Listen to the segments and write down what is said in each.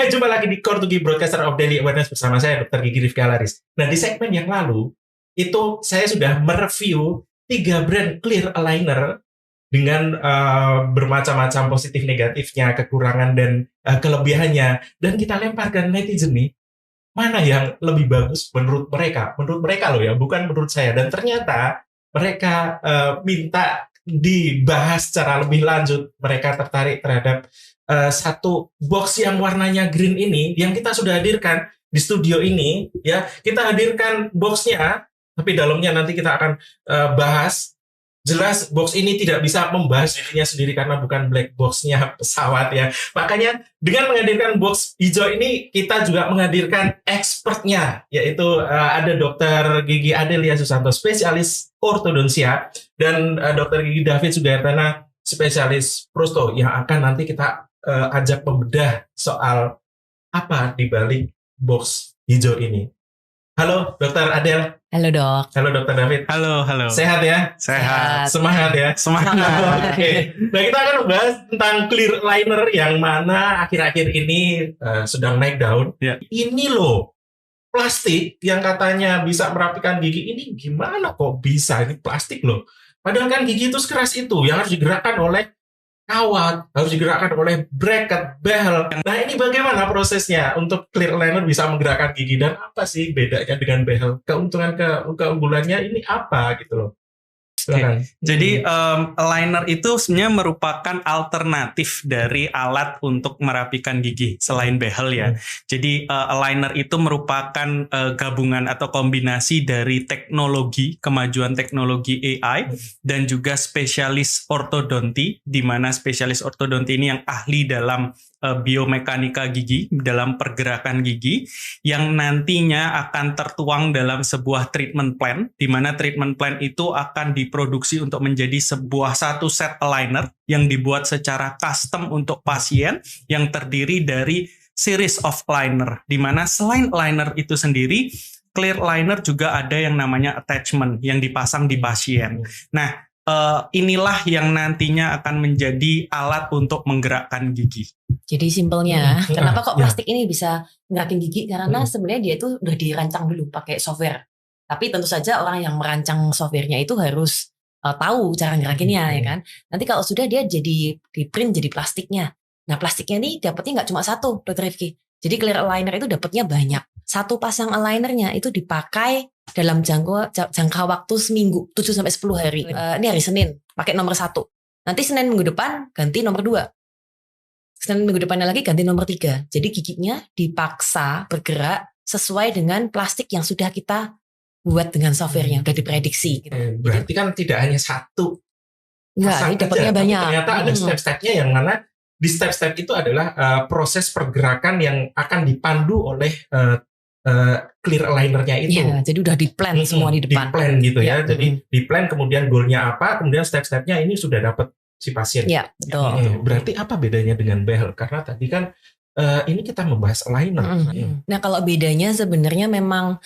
Jumpa lagi di Core to Give Broadcaster of Daily Awareness bersama saya Dr. Gigi Rifki Alaris. Nah, di segmen yang lalu itu saya sudah mereview 3 brand clear aligner dengan bermacam-macam positif negatifnya, kekurangan dan kelebihannya, dan kita lemparkan netizen nih, mana yang lebih bagus menurut mereka loh ya, bukan menurut saya. Dan ternyata mereka minta dibahas secara lebih lanjut. Mereka tertarik terhadap satu box yang warnanya green ini yang kita sudah hadirkan di studio ini ya. Kita hadirkan boxnya, tapi dalamnya nanti kita akan bahas. Jelas box ini tidak bisa membahas dirinya sendiri karena bukan black boxnya pesawat ya. Makanya dengan menghadirkan box hijau ini kita juga menghadirkan expertnya, yaitu ada Dr. Gigi Adelia Susanto, spesialis ortodonsia, dan Dr. Gigi David Sugiyartana, spesialis prosto, yang akan nanti kita ajak membedah soal apa di balik box hijau ini. Halo Dr. Adel. Halo dok. Halo Dr. David. Halo. Sehat ya? Sehat. Semangat ya? Semangat. Oke. Nah, kita akan membahas tentang clear aligner yang mana akhir-akhir ini sedang naik daun. Ya. Ini loh, plastik yang katanya bisa merapikan gigi, ini gimana kok bisa? Ini plastik loh. Padahal kan gigi itu sekeras itu, yang harus digerakkan oleh kawat, harus digerakkan oleh bracket, behel. Nah, ini bagaimana prosesnya untuk clear aligner bisa menggerakkan gigi, dan apa sih bedanya dengan behel? Keunggulannya ini apa gitu loh? Okay. Jadi aligner itu sebenarnya merupakan alternatif dari alat untuk merapikan gigi selain behel ya. Jadi aligner itu merupakan gabungan atau kombinasi dari teknologi, kemajuan teknologi AI dan juga spesialis ortodonti, di mana spesialis ortodonti ini yang ahli dalam biomekanika gigi, dalam pergerakan gigi, yang nantinya akan tertuang dalam sebuah treatment plan, di mana treatment plan itu akan diproduksi untuk menjadi sebuah satu set aligner yang dibuat secara custom untuk pasien, yang terdiri dari series of aligner, di mana selain aligner itu sendiri, clear aligner juga ada yang namanya attachment yang dipasang di pasien. Nah, inilah yang nantinya akan menjadi alat untuk menggerakkan gigi. Jadi simpelnya, kenapa kok plastik ini bisa ngerakin gigi? Karena sebenarnya dia itu udah dirancang dulu pakai software. Tapi tentu saja orang yang merancang softwarenya itu harus tahu cara ngerakinnya, ya kan? Nanti kalau sudah dia jadi di print jadi plastiknya. Nah, plastiknya ini dapatnya nggak cuma satu, Dr. Rifki. Jadi clear aligner itu dapatnya banyak. Satu pasang alignernya itu dipakai dalam jangka waktu seminggu, 7-10 hari. Ini hari Senin, pakai nomor 1. Nanti Senin minggu depan ganti nomor 2. Senin minggu depannya lagi ganti nomor 3. Jadi giginya dipaksa bergerak sesuai dengan plastik yang sudah kita buat dengan softwarenya, udah diprediksi. Gitu. Berarti kan tidak hanya satu. Enggak, ini dapatnya banyak. Ternyata ada step-stepnya yang mana di step-step itu adalah proses pergerakan yang akan dipandu oleh clear alignernya itu. Iya, jadi udah di-plan semua di depan. Di-plan gitu ya. Jadi di-plan, kemudian goalnya apa, kemudian step-stepnya ini sudah dapat si pasien. Iya, betul. Berarti apa bedanya dengan behel? Karena tadi kan ini kita membahas aligner. Nah, kalau bedanya sebenarnya memang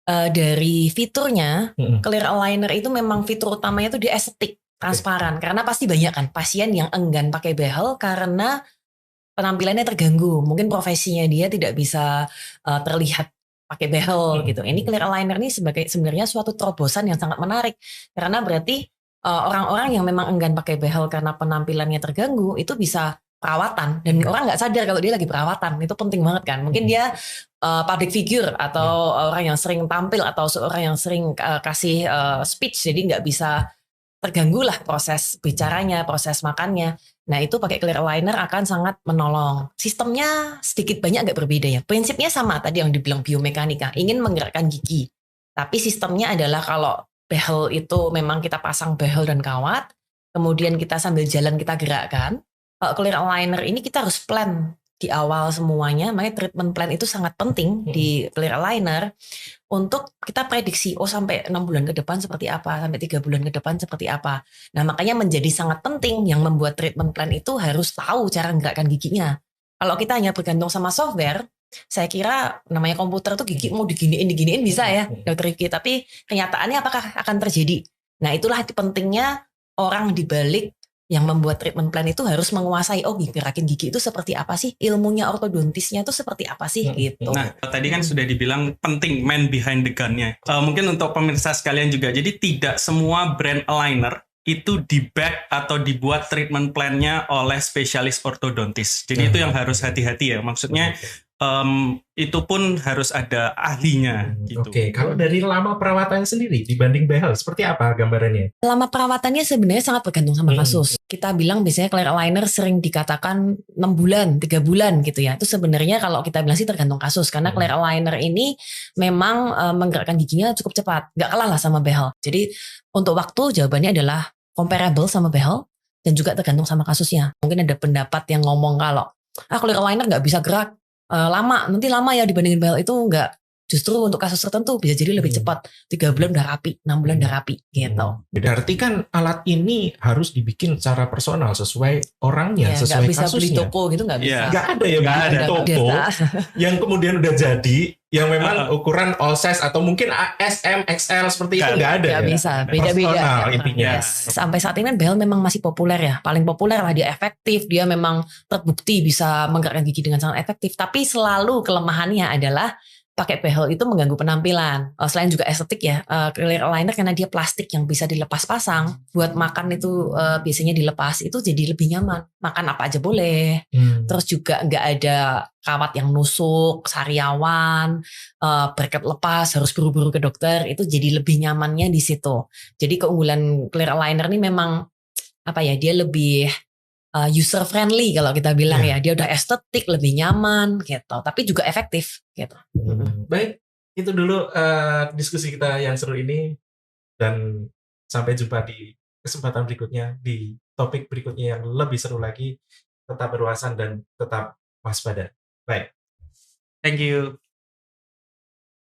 dari fiturnya, clear aligner itu memang fitur utamanya itu di estetik, transparan. Karena pasti banyak kan pasien yang enggan pakai behel karena penampilannya terganggu. Mungkin profesinya dia tidak bisa terlihat pakai behel gitu. Ini clear aligner ini sebenarnya suatu terobosan yang sangat menarik. Karena berarti orang-orang yang memang enggan pakai behel karena penampilannya terganggu itu bisa perawatan, dan orang nggak sadar kalau dia lagi perawatan. Itu penting banget kan. Mungkin dia public figure atau orang yang sering tampil atau seorang yang sering kasih speech, jadi nggak bisa terganggu lah proses bicaranya, proses makannya. Nah, itu pakai clear aligner akan sangat menolong. Sistemnya sedikit banyak agak berbeda ya. Prinsipnya sama tadi yang dibilang biomekanika, ingin menggerakkan gigi. Tapi sistemnya adalah kalau behel itu memang kita pasang behel dan kawat, kemudian kita sambil jalan kita gerakkan. Kalau clear aligner ini kita harus plan di awal semuanya, makanya treatment plan itu sangat penting di clear aligner untuk kita prediksi, sampai 6 bulan ke depan seperti apa, sampai 3 bulan ke depan seperti apa. Nah, makanya menjadi sangat penting yang membuat treatment plan itu harus tahu cara menggerakkan giginya. Kalau kita hanya bergantung sama software, saya kira namanya komputer tuh gigi mau diginiin bisa ya, Dr. Rifki, tapi kenyataannya apakah akan terjadi? Nah, itulah pentingnya orang di balik yang membuat treatment plan itu harus menguasai, oh gerakin gigi itu seperti apa sih, ilmunya ortodontisnya itu seperti apa sih gitu. Nah, tadi kan sudah dibilang penting man behind the gun-nya. Mungkin untuk pemirsa sekalian juga, jadi tidak semua brand aligner itu di-back atau dibuat treatment plan-nya oleh spesialis ortodontis. Jadi itu yang harus hati-hati ya. Maksudnya itu pun harus ada ahlinya gitu. Oke, kalau dari lama perawatannya sendiri dibanding behel seperti apa gambarannya? Lama perawatannya sebenarnya sangat bergantung sama kasus. Kita bilang biasanya clear aligner sering dikatakan 6 bulan, 3 bulan gitu ya. Itu sebenarnya kalau kita bilang sih tergantung kasus, karena clear aligner ini memang menggerakkan giginya cukup cepat, nggak kalah lah sama behel. Jadi untuk waktu jawabannya adalah comparable sama behel dan juga tergantung sama kasusnya. Mungkin ada pendapat yang ngomong kalau clear aligner nggak bisa gerak, nanti lama ya dibandingin behel. Itu enggak, justru untuk kasus tertentu bisa jadi lebih cepat, 3 bulan udah rapi, 6 bulan udah rapi gitu. Berarti kan alat ini harus dibikin secara personal sesuai orangnya, Ya, sesuai bisa kasusnya. beli toko gitu nggak bisa. Nggak ada ya, nggak ada toko yang kemudian udah jadi, yang memang ukuran all size atau mungkin SM, XL seperti itu nggak ada. Nggak ya? bisa, beda-beda. Personal intinya. Yes. Sampai saat ini behel memang masih populer ya, paling populer lah, dia efektif, dia memang terbukti bisa menggerakkan gigi dengan sangat efektif. Tapi selalu kelemahannya adalah pakai behel itu mengganggu penampilan. Selain juga estetik ya, clear aligner karena dia plastik yang bisa dilepas pasang, buat makan itu biasanya dilepas, itu jadi lebih nyaman. Makan apa aja boleh. Terus juga nggak ada kawat yang nusuk, sariawan, bracket lepas, harus buru-buru ke dokter, itu jadi lebih nyamannya di situ. Jadi keunggulan clear aligner ini memang apa ya, dia lebih user friendly kalau kita bilang ya, dia udah estetik, lebih nyaman gitu, tapi juga efektif gitu. Baik, itu dulu diskusi kita yang seru ini, dan sampai jumpa di kesempatan berikutnya, di topik berikutnya yang lebih seru lagi. Tetap berwawasan dan tetap waspada. Baik. Thank you.